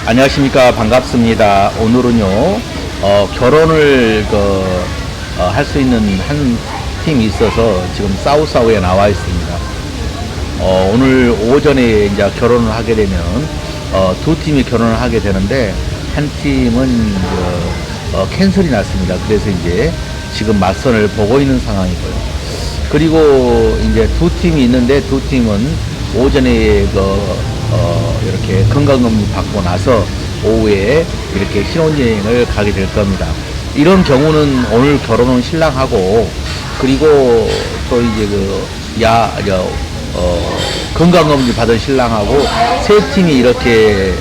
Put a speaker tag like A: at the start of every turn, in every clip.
A: 안녕하십니까. 반갑습니다. 오늘은요, 결혼을, 할 수 있는 한 팀이 있어서 지금 사우사우에 나와 있습니다. 오늘 오전에 이제 결혼을 하게 되면, 두 팀이 결혼을 하게 되는데, 한 팀은, 캔슬이 났습니다. 그래서 이제 지금 맞선을 보고 있는 상황이고요. 그리고 이제 두 팀이 있는데, 두 팀은 오전에 이렇게 건강검진 받고 나서 오후에 이렇게 신혼여행을 가게 될 겁니다. 이런 경우는 오늘 결혼은 신랑하고, 그리고 또 이제 건강검진 받은 신랑하고 세 팀이 이렇게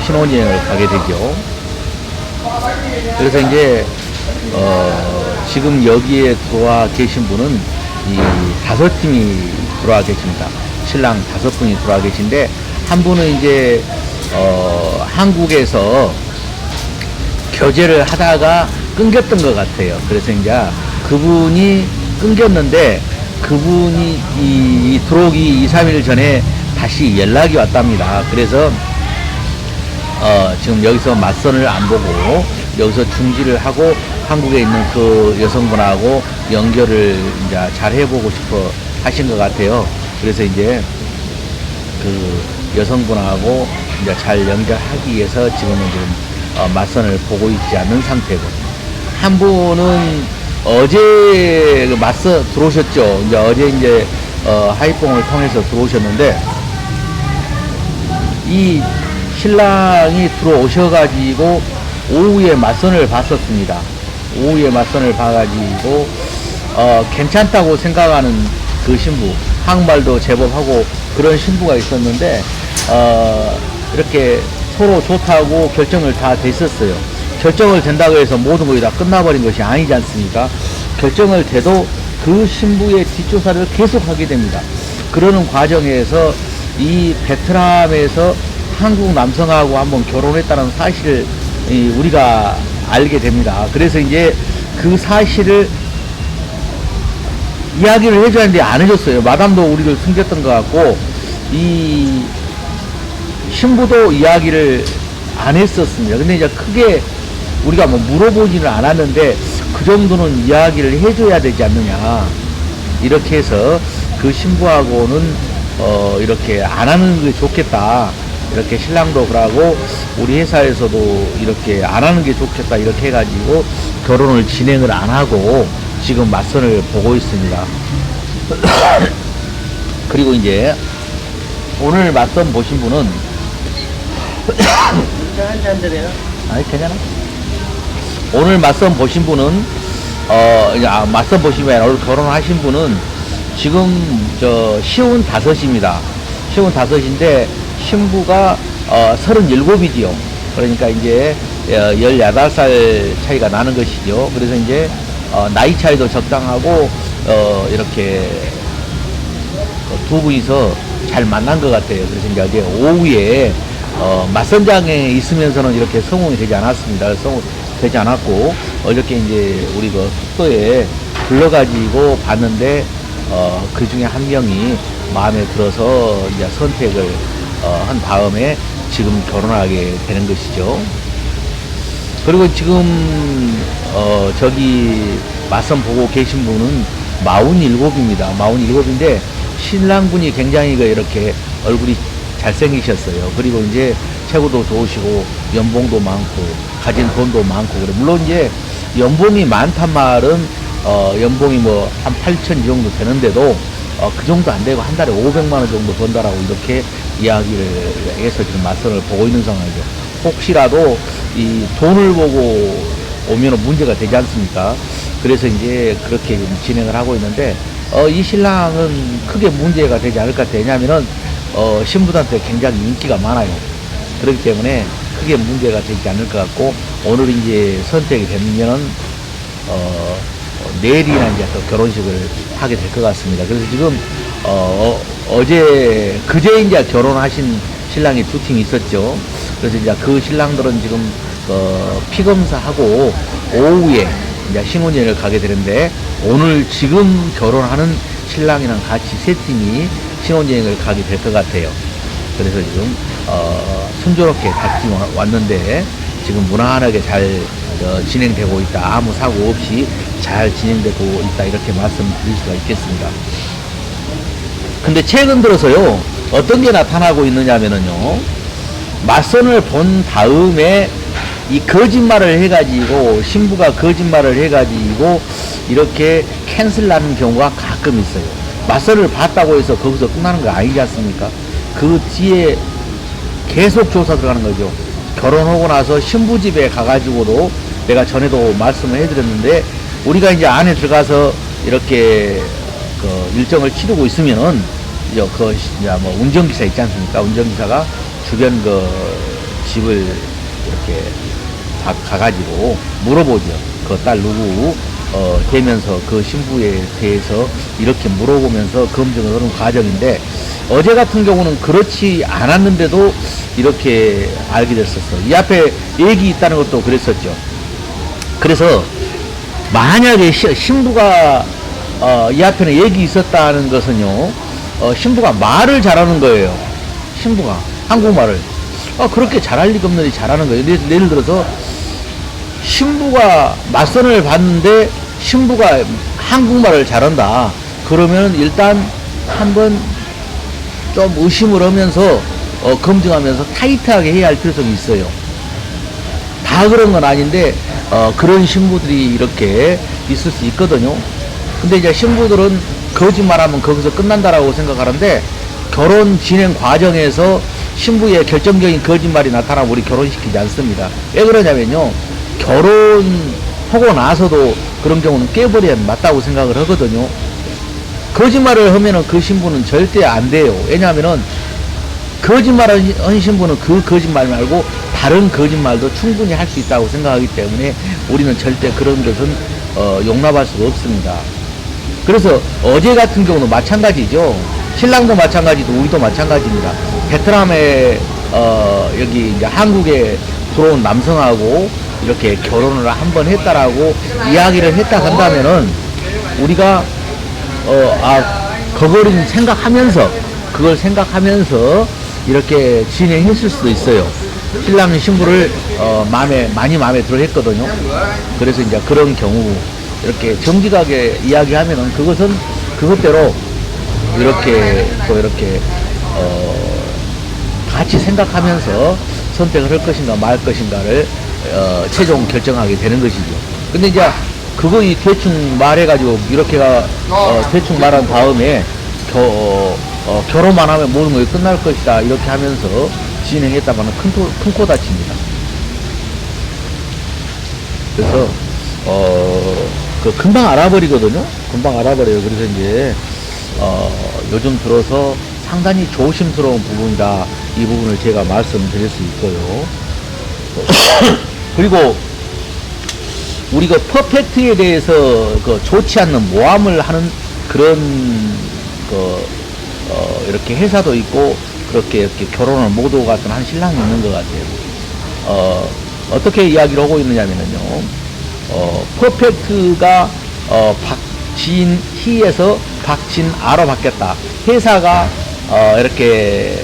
A: 신혼여행을 가게 되죠. 그래서 이제 지금 여기에 들어와 계신 분은 이 5팀이 들어와 계십니다. 신랑 5분이 들어와 계신데, 한 분은 이제 한국에서 교제를 하다가 끊겼던 것 같아요. 그래서 이제 그분이 끊겼는데, 그분이 들어오기 2, 3일 전에 다시 연락이 왔답니다. 그래서 지금 여기서 맞선을 안 보고 여기서 중지를 하고 한국에 있는 그 여성분하고 연결을 이제 잘 해보고 싶어 하신 것 같아요. 그래서 이제 그 여성분하고 이제 잘 연결하기 위해서 지금은 지금 맞선을 보고 있지 않는 상태고, 한 분은 어제 맞선 들어오셨죠. 이제 어제 이제 하이뽕을 통해서 들어오셨는데, 이 신랑이 들어오셔가지고 오후에 맞선을 봤었습니다. 오후에 맞선을 봐가지고 괜찮다고 생각하는 그 신부, 한국말도 제법 하고 그런 신부가 있었는데, 이렇게 서로 좋다고 결정을 다 됐었어요. 결정을 된다고 해서 모든 것이 다 끝나버린 것이 아니지 않습니까? 결정을 돼도 그 신부의 뒷조사를 계속 하게 됩니다. 그러는 과정에서 이 베트남에서 한국 남성하고 한번 결혼했다는 사실을 우리가 알게 됩니다. 그래서 이제 그 사실을 이야기를 해줘야 하는데 안 해줬어요. 마담도 우리를 숨겼던 것 같고, 이 신부도 이야기를 안 했었습니다. 근데 이제 크게 우리가 뭐 물어보지는 않았는데, 그 정도는 이야기를 해줘야 되지 않느냐. 이렇게 해서 그 신부하고는 이렇게 안 하는 게 좋겠다. 이렇게 신랑도 그러고 우리 회사에서도 이렇게 안 하는 게 좋겠다. 이렇게 해가지고 결혼을 진행을 안 하고 지금 맞선을 보고 있습니다. 그리고 이제 오늘 맞선 보신 분은 아니 괜찮아. 오늘 맞선 보신 분은 맞선 보시면 오늘 결혼하신 분은 지금 시운 5입니다. 시운 5인데 신부가 37이지요. 그러니까 이제 18살 차이가 나는 것이죠. 그래서 이제 나이 차이도 적당하고 이렇게 두 분이서 잘 만난 것 같아요. 그래서 이제 어제 오후에 맞선장에 있으면서는 이렇게 성공이 되지 않았습니다. 되지 않았고, 어저께 이제 우리 그 숙소에 불러가지고 봤는데 그 중에 한 명이 마음에 들어서 이제 선택을 한 다음에 지금 결혼하게 되는 것이죠. 그리고 지금 저기 맞선 보고 계신 분은 47입니다. 47인데 신랑분이 굉장히 이렇게 얼굴이 잘생기셨어요. 그리고 이제 체구도 좋으시고 연봉도 많고 가진 돈도 많고 그래. 물론 이제 연봉이 많단 말은 연봉이 뭐 한 8천 이 정도 되는데도 그 정도 안 되고 한 달에 500만 원 정도 번다라고 이렇게 이야기를 해서 지금 맞선을 보고 있는 상황이죠. 혹시라도 이 돈을 보고 오면 문제가 되지 않습니까? 그래서 이제 그렇게 진행을 하고 있는데, 이 신랑은 크게 문제가 되지 않을 것 같아요. 왜냐면은 신부한테 굉장히 인기가 많아요. 그렇기 때문에 크게 문제가 되지 않을 것 같고, 오늘 이제 선택이 되면은 내일이나 이제 또 결혼식을 하게 될 것 같습니다. 그래서 지금 그제 이제 결혼하신 신랑이 2팀이 있었죠. 그래서 이제 그 신랑들은 지금 피검사하고 오후에 이제 신혼여행을 가게 되는데, 오늘 지금 결혼하는 신랑이랑 같이 3팀이 신혼여행을 가게 될 것 같아요. 그래서 지금 순조롭게 다 지금 왔는데 지금 무난하게 잘 진행되고 있다. 아무 사고 없이 잘 진행되고 있다. 이렇게 말씀드릴 수가 있겠습니다. 근데 최근 들어서요, 어떤 게 나타나고 있느냐면요, 맞선을 본 다음에 이 거짓말을 해가지고, 신부가 거짓말을 해가지고 이렇게 캔슬하는 경우가 가끔 있어요. 맞선을 봤다고 해서 거기서 끝나는 거 아니지 않습니까? 그 뒤에 계속 조사 들어가는 거죠. 결혼하고 나서 신부 집에 가가지고도 내가 전에도 말씀을 해드렸는데, 우리가 이제 안에 들어가서 이렇게 그 일정을 치르고 있으면은 이제 뭐 운전기사 있지 않습니까? 운전기사가 주변 그 집을 이렇게 가가지고 물어보죠. 그 딸 누구 되면서 그 신부에 대해서 이렇게 물어보면서 검증을 하는 과정인데, 어제 같은 경우는 그렇지 않았는데도 이렇게 알게 됐었어. 이 앞에 얘기 있다는 것도 그랬었죠. 그래서 만약에 신부가 이 앞에는 얘기 있었다는 것은요, 신부가 말을 잘하는 거예요. 신부가 한국말을 그렇게 잘할 리가 없는데 잘하는 거예요. 예를 들어서 신부가 맞선을 봤는데 신부가 한국말을 잘한다. 그러면 일단 한번 좀 의심을 하면서 검증하면서 타이트하게 해야 할 필요성이 있어요. 다 그런 건 아닌데 그런 신부들이 이렇게 있을 수 있거든요. 근데 이제 신부들은 거짓말하면 거기서 끝난다라고 생각하는데, 결혼 진행 과정에서 신부의 결정적인 거짓말이 나타나면 우리 결혼시키지 않습니다. 왜 그러냐면요, 결혼하고 나서도 그런 경우는 깨버려야 맞다고 생각을 하거든요. 거짓말을 하면은 그 신부는 절대 안 돼요. 왜냐하면은 거짓말을 한 신부는 그 거짓말 말고 다른 거짓말도 충분히 할 수 있다고 생각하기 때문에 우리는 절대 그런 것은 용납할 수가 없습니다. 그래서 어제 같은 경우는 마찬가지죠. 신랑도 마찬가지고 우리도 마찬가지입니다. 베트남에 여기 이제 한국에 들어온 남성하고 이렇게 결혼을 한번 했다라고 이야기를 했다 한다면은 우리가 그걸 생각하면서 이렇게 진행했을 수도 있어요. 신랑 신부를 많이 마음에 들어 했거든요. 그래서 이제 그런 경우 이렇게 정직하게 이야기하면은 그것은 그것대로 이렇게 또 이렇게 같이 생각하면서 선택을 할 것인가 말 것인가를 최종 결정하게 되는 것이죠. 근데 이제 그거 대충 말해가지고 이렇게가 대충 말한 다음에 결혼만 하면 모든 것이 끝날 것이다 이렇게 하면서 진행했다가는 큰 코 다칩니다. 그래서 금방 알아버리거든요. 금방 알아버려요. 그래서 이제 요즘 들어서 상당히 조심스러운 부분이다. 이 부분을 제가 말씀드릴 수 있고요. 그리고 우리가 퍼펙트에 대해서 좋지 않는 모함을 하는 그런 이렇게 회사도 있고 이렇게 결혼을 못하고 갔던 한 신랑이 있는 것 같아요. 어떻게 이야기를 하고 있느냐면요, 퍼펙트가 박진희에서 박진아로 바뀌었다. 회사가 이렇게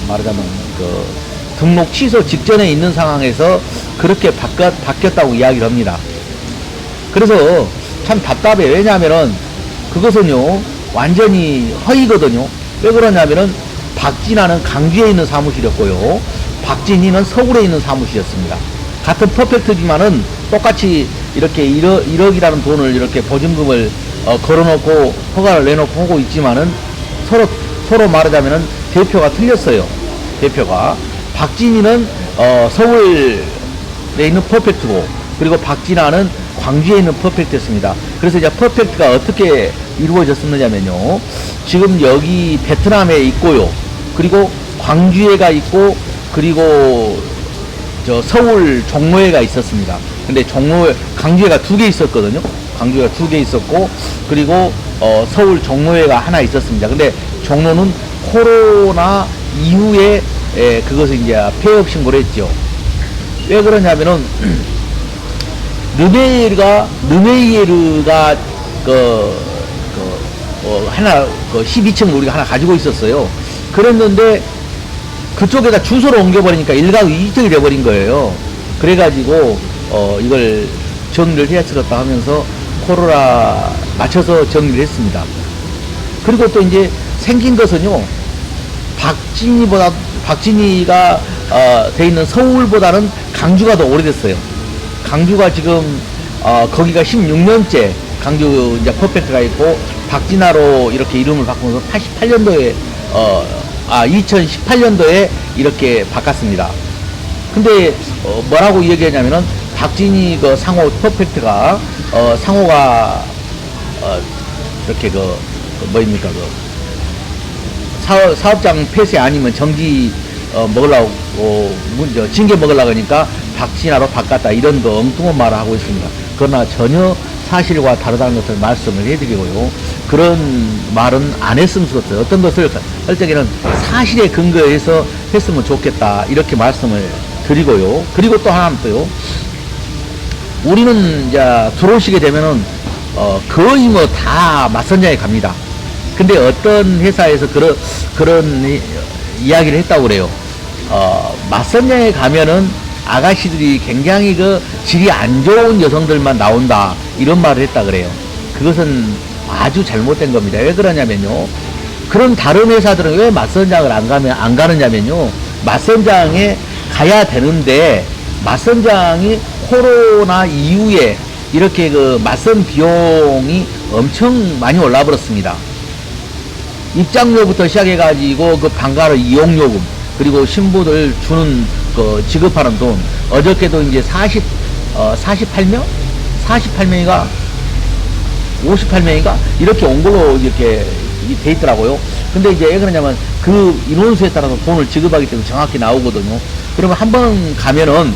A: 말하자면 등록 취소 직전에 있는 상황에서 그렇게 바뀌었다고 이야기를 합니다. 그래서 참 답답해. 왜냐하면은 그것은요 완전히 허위거든요. 왜 그러냐면은 박진아는 강주에 있는 사무실이었고요, 박진희는 서울에 있는 사무실이었습니다. 같은 퍼펙트지만은 똑같이 이렇게 1억이라는 돈을 이렇게 보증금을 걸어놓고 허가를 내놓고 하고 있지만은 서로 말하자면은 대표가 틀렸어요. 대표가 박진희는 서울에 있는 퍼펙트고, 그리고 박진아는 광주에 있는 퍼펙트였습니다. 그래서 이제 퍼펙트가 어떻게 이루어졌었느냐면요, 지금 여기 베트남에 있고요, 그리고 광주에가 있고, 그리고 서울 종로에가 있었습니다. 근데 강주에가 2개 있었거든요. 강주가 2개 있었고, 그리고 서울 종로에가 하나 있었습니다. 근데 종로는 코로나 이후에 그것을 이제 폐업 신고를 했죠. 왜 그러냐면은 르메이에르가 하나 12층 우리가 하나 가지고 있었어요. 그랬는데 그쪽에다 주소를 옮겨버리니까 일가이적이 돼버린 거예요. 그래가지고 이걸 정리를 해야 쓰겠다 하면서 코로나 맞춰서 정리를 했습니다. 그리고 또 이제 생긴 것은요, 박진이가 돼 있는 서울보다는 강주가 더 오래됐어요. 강주가 지금 거기가 16년째 강주 이제 퍼펙트가 있고, 박진아로 이렇게 이름을 바꾸면서 88년도에 2018년도에 이렇게 바꿨습니다. 근데 뭐라고 얘기하냐면은 박진이 그 상호 퍼펙트가 상호가 이렇게 뭐입니까, 사업장 폐쇄 아니면 정지 먹으려고 징계 먹으려고 하니까 박진아로 바꿨다, 이런 거 엉뚱한 말을 하고 있습니다. 그러나 전혀 사실과 다르다는 것을 말씀을 해드리고요, 그런 말은 안 했으면 좋겠어요. 어떤 것을 할 적에는 사실에 근거해서 했으면 좋겠다, 이렇게 말씀을 드리고요. 그리고 또 하나는 또요, 우리는 이제 들어오시게 되면은 거의 뭐 다 맞선장에 갑니다. 근데 어떤 회사에서 그런 이야기를 했다고 그래요. 맞선장에 가면은 아가씨들이 굉장히 그 질이 안 좋은 여성들만 나온다, 이런 말을 했다 그래요. 그것은 아주 잘못된 겁니다. 왜 그러냐면요, 그런 다른 회사들은 왜 맞선장을 안 가느냐면요, 맞선장에 가야 되는데 맞선장이 코로나 이후에 이렇게 그 맞선 비용이 엄청 많이 올라 버렸습니다. 입장료부터 시작해가지고 그 방가르 이용요금, 그리고 신부들 주는 그 지급하는 돈, 어저께도 이제 48명? 48명인가? 58명인가? 이렇게 온 걸로 이렇게 돼 있더라고요. 근데 이제 왜 그러냐면 그 인원수에 따라서 돈을 지급하기 때문에 정확히 나오거든요. 그러면 한 번 가면은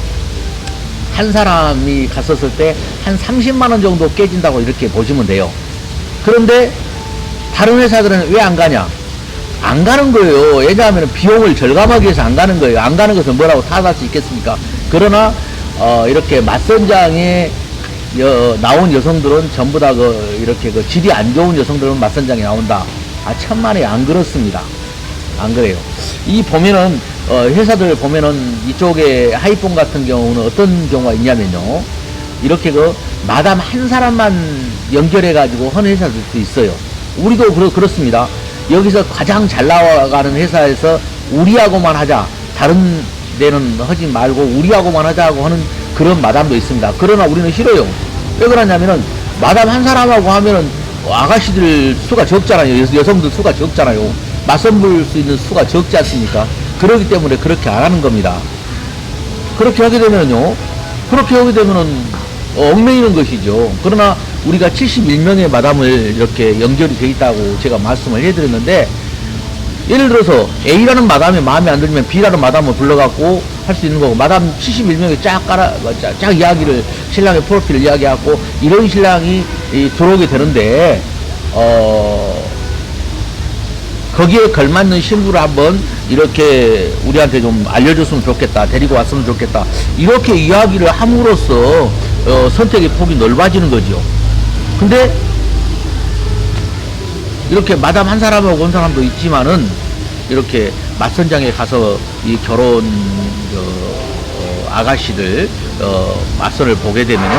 A: 한 사람이 갔었을 때 한 30만원 정도 깨진다고 이렇게 보시면 돼요. 그런데 다른 회사들은 왜 안 가냐? 안 가는 거예요. 왜냐하면 비용을 절감하기 위해서 안 가는 거예요. 안 가는 것은 뭐라고 탓할 수 있겠습니까? 그러나 이렇게 맞선장에 나온 여성들은 전부 다 이렇게 질이 안 좋은 여성들은 맞선장에 나온다. 천만에 안 그렇습니다. 안 그래요. 이 보면은 회사들 보면은 이쪽에 하이폰 같은 경우는 어떤 경우가 있냐면요, 이렇게 마담 한 사람만 연결해 가지고 하는 회사들도 있어요. 우리도 그렇습니다. 여기서 가장 잘 나가는 회사에서 우리하고만 하자, 다른 데는 하지 말고 우리하고만 하자고 하는 그런 마담도 있습니다. 그러나 우리는 싫어요. 왜 그러냐면은 마담 한 사람하고 하면은 아가씨들 수가 적잖아요. 여성들 수가 적잖아요. 맞선 볼 수 있는 수가 적지 않습니까? 그렇기 때문에 그렇게 안 하는 겁니다. 그렇게 하게 되면은 얽매이는 것이죠. 그러나 우리가 71명의 마담을 이렇게 연결이 돼 있다고 제가 말씀을 해드렸는데, 예를 들어서 A라는 마담이 마음에 안 들면 B라는 마담을 불러갖고 할 수 있는 거고, 마담 71명이 쫙 이야기를, 신랑의 프로필을 이야기하고 이런 신랑이 들어오게 되는데, 거기에 걸맞는 신부를 한번 이렇게 우리한테 좀 알려줬으면 좋겠다, 데리고 왔으면 좋겠다, 이렇게 이야기를 함으로써 선택의 폭이 넓어지는 거죠. 근데 이렇게 마담 한 사람하고 온 사람도 있지만은, 이렇게 맞선장에 가서 이 결혼 아가씨들 맞선을 보게 되면은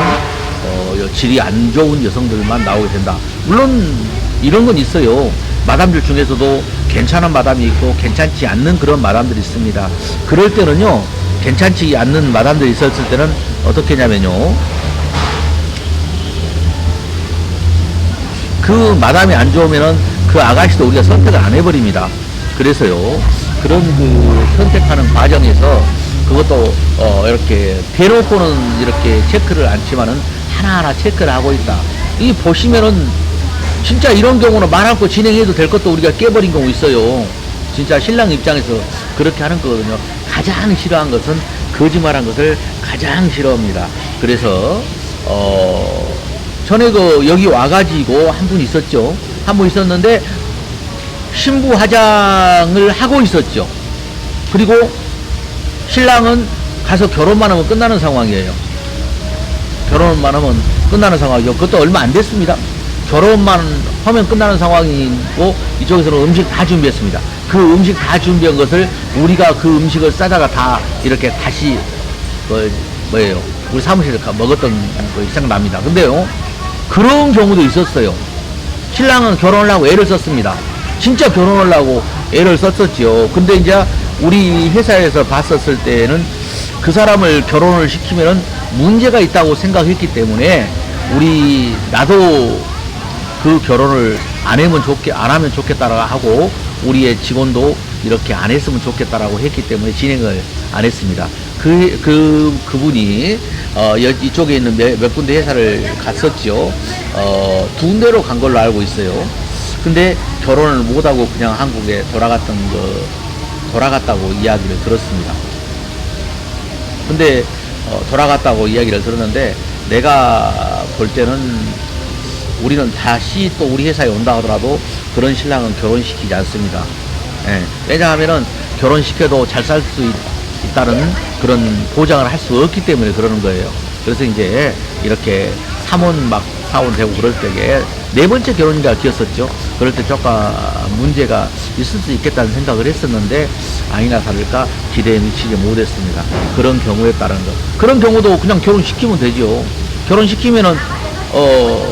A: 질이 안 좋은 여성들만 나오게 된다. 물론 이런 건 있어요. 마담들 중에서도 괜찮은 마담이 있고 괜찮지 않는 그런 마담들이 있습니다. 그럴 때는요, 괜찮지 않는 마담들이 있었을 때는 어떻게 하냐면요, 그 마담이 안 좋으면은 그 아가씨도 우리가 선택을 안 해버립니다. 그래서요, 그런 선택하는 과정에서 그것도 이렇게 대놓고는 이렇게 체크를 않지만은 하나하나 체크를 하고 있다. 이 보시면은 진짜 이런 경우는 말 않고 진행해도 될 것도 우리가 깨버린 경우 있어요. 진짜 신랑 입장에서 그렇게 하는 거거든요. 가장 싫어한 것은 거짓말한 것을 가장 싫어합니다. 그래서 전에 여기 와가지고 한 분 있었죠. 한 분 있었는데 신부 화장을 하고 있었죠. 그리고 신랑은 가서 결혼만 하면 끝나는 상황이에요. 결혼만 하면 끝나는 상황이죠. 그것도 얼마 안 됐습니다. 결혼만 하면 끝나는 상황이고, 이쪽에서는 음식 다 준비했습니다. 그 음식 다 준비한 것을 우리가 그 음식을 싸다가 다 이렇게 다시 뭐예요? 우리 사무실에 먹었던 거 생각납니다. 근데요, 그런 경우도 있었어요. 신랑은 결혼을 하고 애를 썼습니다. 진짜 결혼을 하고 애를 썼었죠. 근데 이제 우리 회사에서 봤었을 때는 그 사람을 결혼을 시키면은 문제가 있다고 생각했기 때문에 나도 그 결혼을 안 하면 좋겠다라고 하고 우리의 직원도 이렇게 안 했으면 좋겠다라고 했기 때문에 진행을 안 했습니다. 그분이 이쪽에 있는 몇 군데 회사를 갔었죠. 두 군데로 간 걸로 알고 있어요. 근데 결혼을 못하고 그냥 한국에 돌아갔다고 이야기를 들었습니다. 근데 돌아갔다고 이야기를 들었는데 내가 볼 때는 우리는 다시 또 우리 회사에 온다 하더라도 그런 신랑은 결혼시키지 않습니다. 예. 왜냐하면은 결혼시켜도 잘 살 수 있다는 그런 보장을 할 수 없기 때문에 그러는 거예요. 그래서 이제 이렇게 사원 되고 그럴 때에 네 번째 결혼인가 기었었죠. 그럴 때 조금 문제가 있을 수 있겠다는 생각을 했었는데 아니나 다를까 기대에 미치지 못했습니다. 그런 경우에 따른 거. 그런 경우도 그냥 결혼시키면 되죠. 결혼시키면은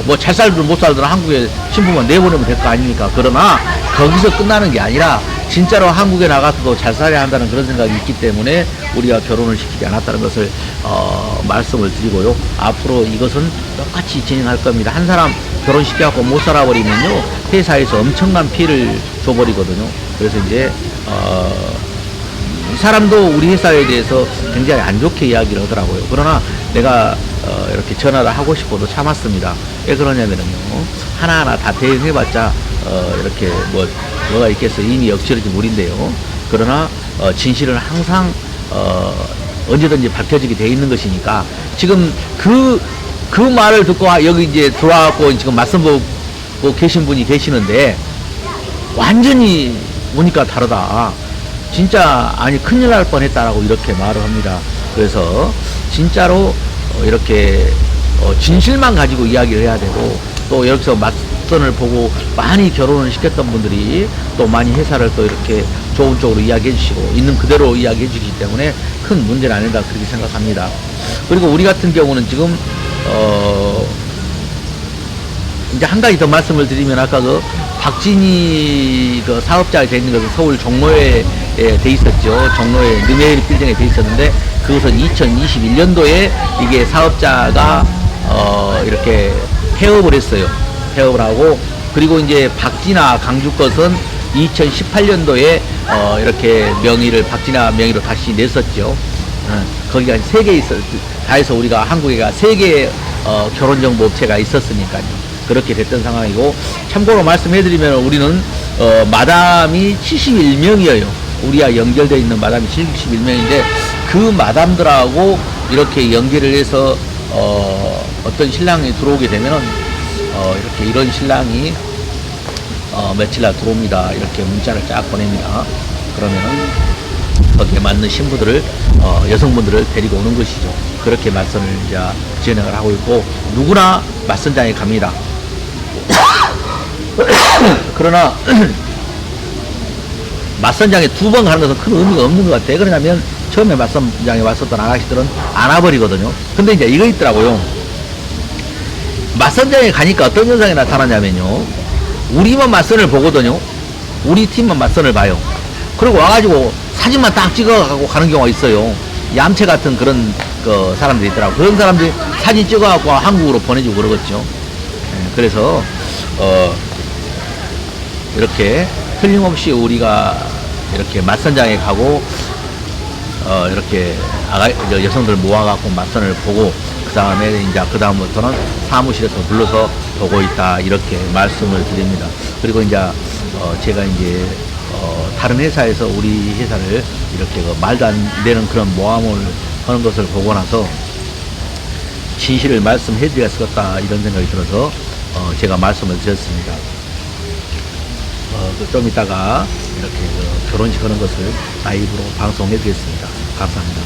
A: 뭐 잘 살든 못 살든 한국에 신부만 내보내면 될 거 아닙니까? 그러나 거기서 끝나는 게 아니라 진짜로 한국에 나가서도 잘 살아야 한다는 그런 생각이 있기 때문에 우리가 결혼을 시키지 않았다는 것을 말씀을 드리고요. 앞으로 이것은 똑같이 진행할 겁니다. 한 사람 결혼시켜갖고 못 살아버리면요 회사에서 엄청난 피해를 줘버리거든요. 그래서 이제 이 사람도 우리 회사에 대해서 굉장히 안 좋게 이야기를 하더라고요. 그러나 내가 이렇게 전화를 하고 싶어도 참았습니다. 왜 그러냐면요 하나하나 다 대응해봤자 이렇게 뭐가 있겠어요. 이미 역질러진 물인데요. 그러나 진실은 항상 언제든지 밝혀지게 돼 있는 것이니까 지금 그 말을 듣고 여기 이제 들어와갖고 지금 맞선 보고 계신 분이 계시는데 완전히 보니까 다르다. 진짜 아니 큰일 날 뻔했다라고 이렇게 말을 합니다. 그래서 진짜로 이렇게 진실만 가지고 이야기를 해야 되고 또 여기서 맞선을 보고 많이 결혼을 시켰던 분들이 또 많이 회사를 또 이렇게 좋은 쪽으로 이야기해 주시고 있는 그대로 이야기해 주시기 때문에 큰 문제는 아니다 그렇게 생각합니다. 그리고 우리 같은 경우는 지금 이제 한 가지 더 말씀을 드리면 아까 그 박진희 그 사업자가 돼 있는 것은 서울 종로에 돼 있었죠. 종로에 느메일 빌딩에 돼 있었는데 그것은 2021년도에 이게 사업자가 이렇게 폐업을 했어요. 폐업을 하고 그리고 이제 박진아 강주 것은 2018년도에 이렇게 박진아 명의로 다시 냈었죠. 거기가 3개 다 해서 우리가 한국에가 3개의 결혼정보 업체가 있었으니까요. 그렇게 됐던 상황이고 참고로 말씀해드리면 우리는 마담이 71명이에요. 우리와 연결되어 있는 마담이 71명인데 그 마담들하고 이렇게 연결을 해서 어떤 신랑이 들어오게 되면은 이렇게 이런 신랑이 며칠 날 들어옵니다. 이렇게 문자를 쫙 보냅니다. 그러면은 거기에 맞는 신부들을 여성분들을 데리고 오는 것이죠. 그렇게 맞선을 이제 진행을 하고 있고 누구나 맞선장에 갑니다. 그러나 맞선장에 2번 가는 것은 큰 의미가 없는 것 같아요. 그러냐면 처음에 맞선장에 왔었던 아가씨들은 안 와버리거든요. 근데 이제 이거 있더라고요. 맞선장에 가니까 어떤 현상이 나타나냐면요 우리만 맞선을 보거든요. 우리 팀만 맞선을 봐요. 그리고 와가지고 사진만 딱 찍어가고 가는 경우가 있어요. 얌체 같은 그런 사람들이 있더라고요. 그런 사람들이 사진 찍어갖고 한국으로 보내주고 그러겠죠. 그래서 이렇게 틀림없이 우리가 이렇게 맞선장에 가고 이렇게 여성들 모아갖고 맞선을 보고 그 다음에 이제 그 다음부터는 사무실에서 불러서 보고 있다 이렇게 말씀을 드립니다. 그리고 이제 제가 이제 다른 회사에서 우리 회사를 이렇게 말도 안 되는 그런 모함을 하는 것을 보고 나서 진실을 말씀해 드렸었다 이런 생각이 들어서 제가 말씀을 드렸습니다. 좀 이따가 이렇게 결혼식 하는 것을 라이브로 방송해 드리겠습니다. 감사합니다.